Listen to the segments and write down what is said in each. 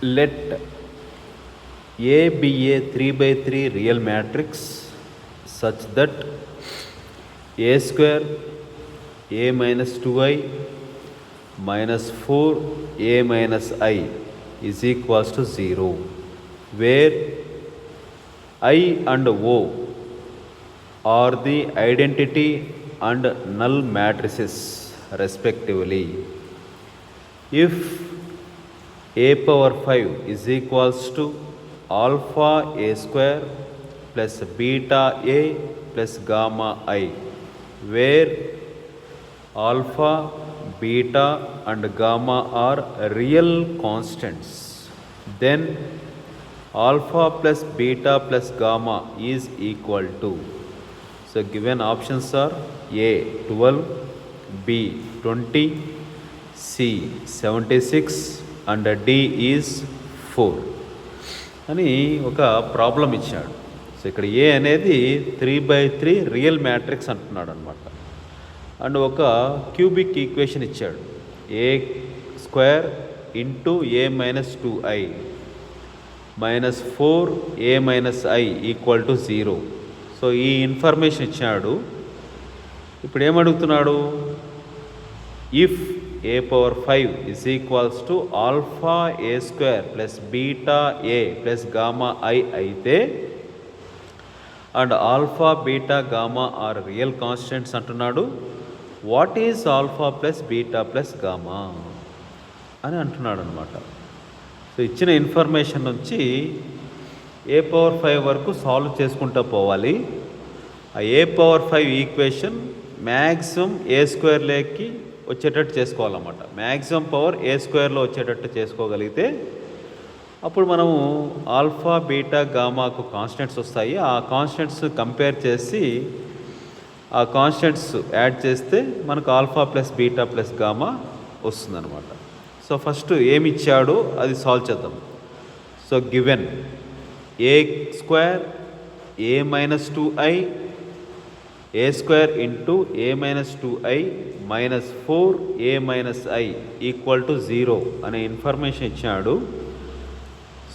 Let A be a 3 by 3 real matrix such that A square A minus 2i minus 4a minus I is equals to 0, where I and O are the identity and null matrices respectively. If a power 5 is equals to alpha a square plus beta a plus gamma I, where alpha, beta and gamma are real constants, then alpha plus beta plus gamma is equal to, so given options are A 12, B 20, C 76 and D is 4 అని ఒక problem ఇచ్చాడు. So ఇక్కడ ఏ అనేది 3/3 real matrix అంటున్నాడు అనమాట. And ఒక cubic equation ఇచ్చాడు, a square into A minus 2i minus 4a minus I equal to 0. So ఈ ఇన్ఫర్మేషన్ ఇచ్చాడు. ఇప్పుడు ఏమడుగుతున్నాడు, if a power 5 is equals to alpha a square plus beta a plus gamma I అయితే and alpha beta gamma are real constants అంటున్నాడు. What is alpha plus beta plus gamma అని అంటున్నాడు అనమాట. So ఇచ్చిన information నుంచి ఏ power 5 వరకు solve చేసుకుంటూ పోవాలి. ఆ ఏ పవర్ 5 ఈక్వేషన్ మ్యాక్సిమం ఏ స్క్వేర్లోకి వచ్చేటట్టు చేసుకోవాలన్నమాట. మ్యాక్సిమం పవర్ ఏ స్క్వేర్లో వచ్చేటట్టు చేసుకోగలిగితే అప్పుడు మనము ఆల్ఫా బీటా గామాకు కాన్స్టెంట్స్ వస్తాయి. ఆ కాన్స్టెంట్స్ కంపేర్ చేసి ఆ కాన్స్టెంట్స్ యాడ్ చేస్తే మనకు alpha plus beta plus gamma వస్తుందన్నమాట. సో ఫస్ట్ ఏమి ఇచ్చాడో అది సాల్వ్ చేద్దాం. So given A square A minus 2i A square into A minus 2i minus 4a minus I equal to 0 అనే ఇన్ఫర్మేషన్ ఇచ్చాడు.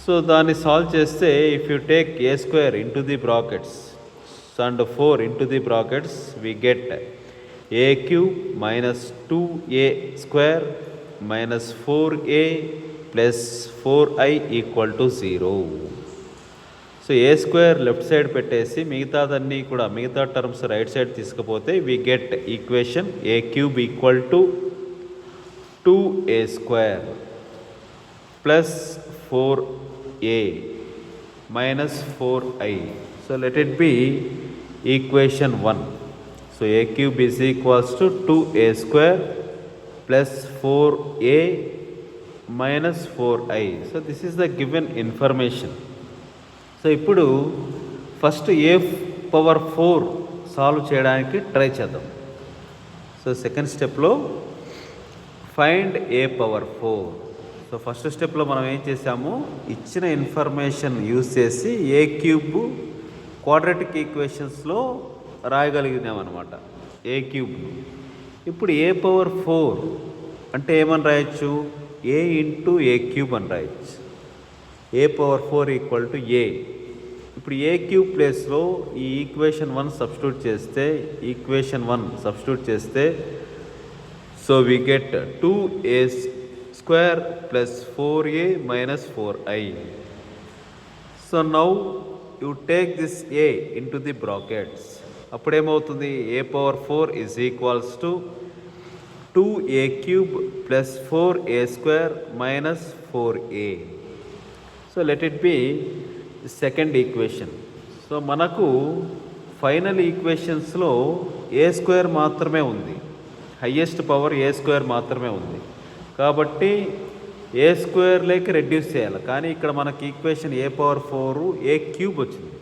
సో దాన్ని సాల్వ్ చేస్తే if you take A square into the brackets and 4 into the brackets we get A cube minus 2a square minus 4a plus 4i equal to 0. So a square left side పెట్టేసి మిగతాదన్నీ కూడా మిగతా terms right side తీసుకుపోతే we get equation a cube equal to 2a square plus 4a minus 4i. So let it be equation 1. So a cube is equals to 2a square plus 4a minus 4i. So this is the given information. So ఇప్పుడు first a power 4 solve చేయడానికి try చేద్దాం. So second స్టెప్లో find a power 4. So first స్టెప్లో మనం ఏం చేసాము, ఇచ్చిన information use చేసి ఏ క్యూబ్ క్వాడ్రాటిక్ ఈక్వేషన్స్లో రాయగలిగినామన్నమాట ఏ క్యూబ్ను. ఇప్పుడు ఏ పవర్ 4 అంటే ఏమని రాయొచ్చు, ఏ ఇంటూ ఏ క్యూబ్ అని రాయొచ్చు. A power 4 equal to a. ఇప్పుడు ఏ క్యూబ్ ప్లేస్లో ఈ ఈక్వేషన్ 1 సబ్స్టిట్యూట్ చేస్తే so we get 2a square plus 4a minus 4i. So now you take this a into the brackets. అప్పుడేమవుతుంది, a power 4 is equals to 2a cube plus 4a square minus 4a. So let it be second equation. సో మనకు final ఈక్వేషన్స్లో a square మాత్రమే ఉంది, highest power a square మాత్రమే ఉంది కాబట్టి ఏ స్క్వేర్లోకి reduce చేయాలి. కానీ ఇక్కడ మనకి equation a power 4 a cube వచ్చింది.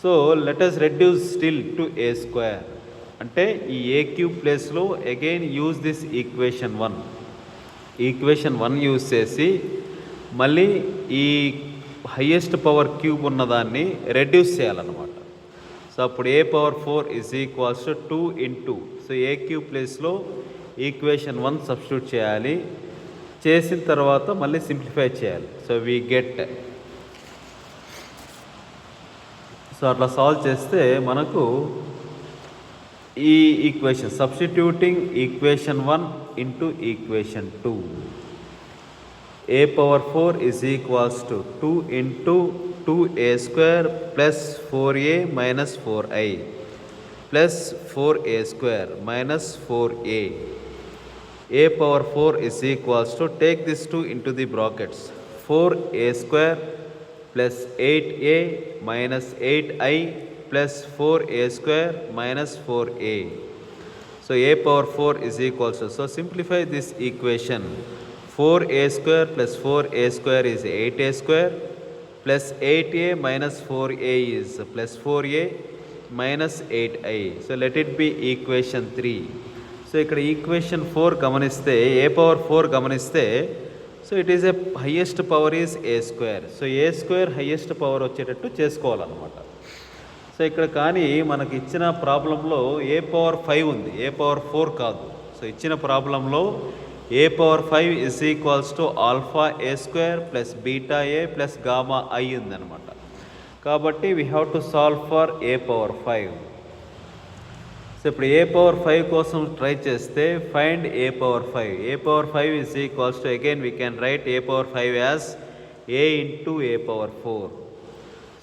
So let us reduce still to a square. అంటే ఈ ఏ క్యూబ్ ప్లేస్లో again use this equation 1 use చేసి మళ్ళీ ఈ హయ్యెస్ట్ పవర్ క్యూబ్ ఉన్నదాన్ని రెడ్యూస్ చేయాలన్నమాట. సో అప్పుడు a power 4 is equals to 2 into, so a cube ప్లేస్లో ఈక్వేషన్ 1 సబ్స్టిట్యూట్ చేయాలి. చేసిన తర్వాత మళ్ళీ సింప్లిఫై చేయాలి. సో వీ గెట్, సో అట్లా సాల్వ్ చేస్తే మనకు ఈ equation substituting equation 1 into equation 2, a power 4 is equals to 2 into 2a square plus 4a minus 4i plus 4a square minus 4a. a power 4 is equals to, take this 2 into the brackets, 4a square plus 8a minus 8i plus 4a square minus 4a. So a power 4 is equals to, so simplify this equation. 4a square plus 4a square is 8a square plus 8a minus 4a is plus 4a minus 8i. So let it be equation 3. So ఇక్కడ equation 4 గమనిస్తే, ఏ power 4 గమనిస్తే, so it is a highest power is a square. So a square highest power వచ్చేటట్టు చేసుకోవాలన్నమాట. So ఇక్కడ కానీ మనకి ఇచ్చిన ప్రాబ్లంలో ఏ పవర్ 5 ఉంది, ఏ పవర్ 4 కాదు. సో ఇచ్చిన ప్రాబ్లంలో a power 5 is equals to alpha a square plus beta a plus gamma I ఉందన్నమాట. కాబట్టి we have to solve for a power 5. So ఇప్పుడు ఏ పవర్ 5 కోసం ట్రై చేస్తే find a power 5. A power 5 is equals to, again we can write a power 5 as a into a power 4.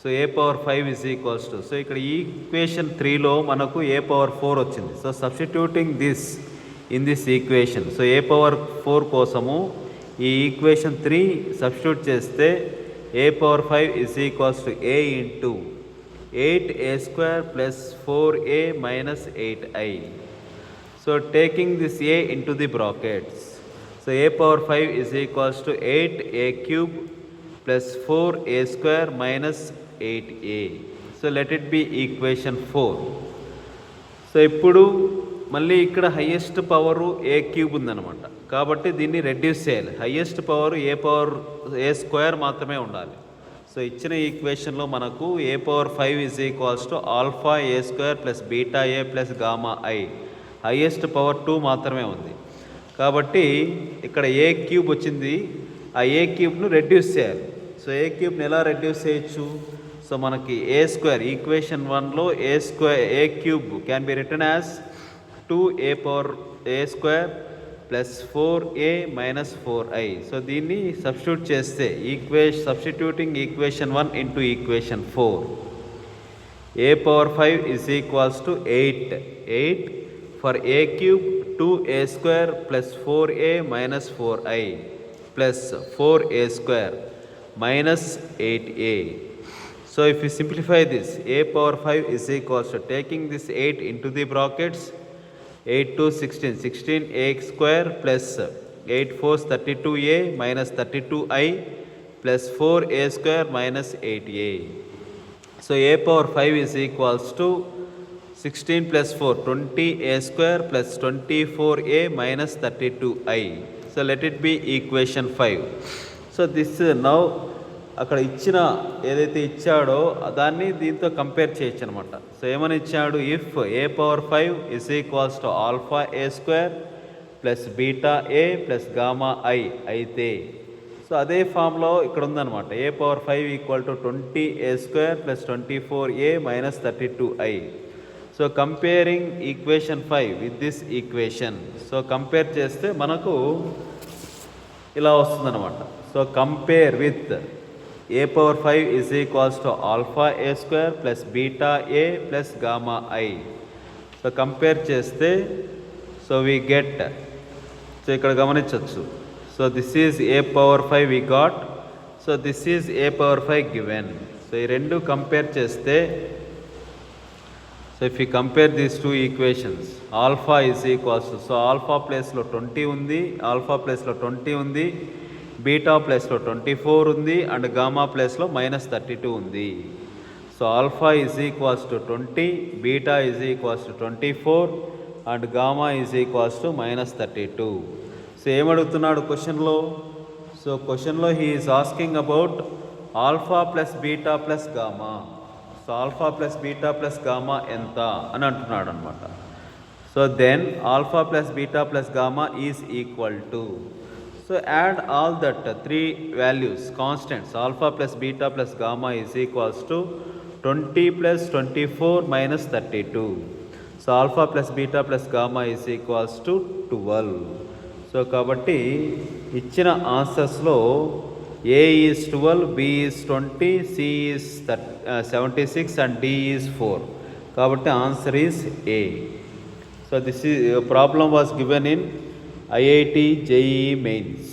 So a power 5 is equals to, so ఇక్కడ equation 3లో మనకు a power 4 వచ్చింది. So substituting this in this equation, so a power 4 కోసము ఈ equation 3 substitute చేస్తే a power 5 is equals to a into 8a square plus 4a minus 8i. So taking this a into the brackets, so a power 5 is equals to 8a cube plus 4a square minus 8a. So let it be equation 4. So ఇప్పుడు మళ్ళీ ఇక్కడ highest power ఏ cube ఉందన్నమాట. కాబట్టి దీన్ని reduce చేయాలి. Highest power a square మాత్రమే ఉండాలి. So ఇచ్చిన ఈక్వేషన్లో మనకు a power 5 is equals to alpha a square plus beta a plus gamma I, highest power 2 మాత్రమే ఉంది. కాబట్టి ఇక్కడ ఏ క్యూబ్ వచ్చింది, ఆ ఏ క్యూబ్ను రెడ్యూస్ చేయాలి. సో ఏ క్యూబ్ని ఎలా రెడ్యూస్ చేయొచ్చు? సో మనకి ఏ స్క్వేర్ ఈక్వేషన్ 1లో a cube can be written as 2a power a square plus 4a minus 4i. So దీన్ని సబ్స్టిట్యూట్ చేస్తే substituting equation 1 into equation 4, a power 5 is equals to 8 for a cube 2a square plus 4a minus 4i plus 4a square minus 8a. So if you simplify this, a power 5 is equals to, taking this 8 into the brackets, 8 to 16, 16a square plus 8 4s 32a minus 32i plus 4a square minus 8a. So a power 5 is equals to 16 plus 4, 20a square plus 24a minus 32i. So let it be equation 5. So this now అక్కడ ఇచ్చిన ఏదైతే ఇచ్చాడో దాన్ని దీంతో compare చేయొచ్చు అనమాట. So ఏమని ఇచ్చాడు? If a power 5 is equals to alpha a square plus beta a plus gamma I అయితే, సో అదే ఫామ్లో ఇక్కడ ఉందన్నమాట. A power 5 equal to 20a square plus 24a minus 32i. So comparing equation 5 with this equation, so compare చేస్తే మనకు ఇలా వస్తుందన్నమాట. So compare with a power 5 is equals to alpha a square plus beta a plus gamma I. So compare చేస్తే so we get, so ఇక్కడ గమనించవచ్చు. So this is a power 5 we got, so this is a power 5 given. So ఈ రెండు compare చేస్తే, so if you compare these two equations, alpha is equals to, so alpha ప్లేస్లో 20 ఉంది, alpha ప్లేస్లో 20 ఉంది, beta ప్లేస్లో 24 ఉంది, అండ్ గామా ప్లేస్లో మైనస్ 32 ఉంది. So alpha is equals to 20, beta is equals to 24 and gamma is equals to minus 32. So ఏమడుగుతున్నాడు క్వశ్చన్లో? సో క్వశ్చన్లో he is asking about alpha plus beta plus gamma. So alpha plus beta plus gamma ఎంత అని అంటున్నాడు అనమాట. So then alpha plus beta plus gamma is equal to, So add all that three values, constants, alpha plus beta plus gamma is equals to 20 plus 24 minus 32. So alpha plus beta plus gamma is equals to 12. So కాబట్టి ఇచ్చిన ఆన్సర్స్లో A is 12, B is 20, C is 76 and D is 4. కాబట్టి answer is A. So this ఈ problem was given in IIT JEE Mains.